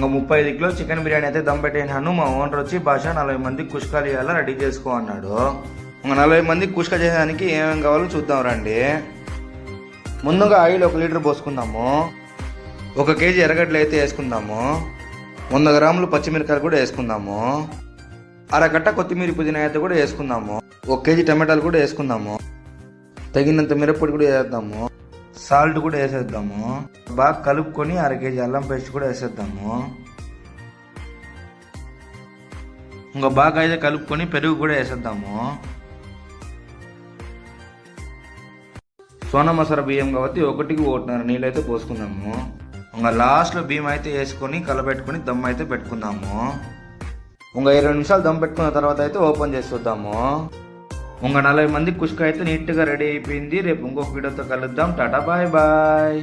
ఇంకా 35 kilo chicken biryani అయితే దమ్ పెట్టేసినాను. మా ఓనర్ వచ్చి భాష 40 మందికి కుష్కాలు ఇవ్వాలా రెడీ చేసుకో అన్నాడు. ఇంకా 40 మందికి కుష్క చేసేదానికి ఏమేమి కావాలో చూద్దాం రండి. ముందుగా ఆయిల్ 1 లీటర్ పోసుకుందాము. 1 కేజీ ఎర్రగడ్డలు అయితే వేసుకుందాము. 100 గ్రాములు పచ్చిమిరకాయలు కూడా వేసుకుందాము. అరకట్ట కొత్తిమీర పుదీనా అయితే కూడా వేసుకుందాము. 1 కేజీ టమాటాలు కూడా వేసుకుందాము. తగినంత మిరప్పొడి కూడా వేద్దాము. సాల్ట్ కూడా వేసేద్దాము. బాగా కలుపుకొని 1/2 కేజీ అల్లం పేస్ట్ కూడా వేసేద్దాము. ఇంకా బాగా అయితే కలుపుకొని పెరుగు కూడా వేసేద్దాము. సోనా మసాలా బియ్యం కాబట్టి 1కి 1.5 నీళ్ళు అయితే పోసుకుందాము. ఇంకా లాస్ట్లో బియ్యం అయితే వేసుకొని కలబెట్టుకొని దమ్ అయితే పెట్టుకుందాము. ఇంకా 20 నిమిషాలు దమ్ పెట్టుకున్న తర్వాత అయితే ఓపెన్ చేసి చూద్దాము. ఇంకా 40 మంది కుష్క అయితే నీట్గా రెడీ అయిపోయింది. రేపు ఇంకొక వీడియోతో కలుద్దాం. టాటా బాయ్ బాయ్.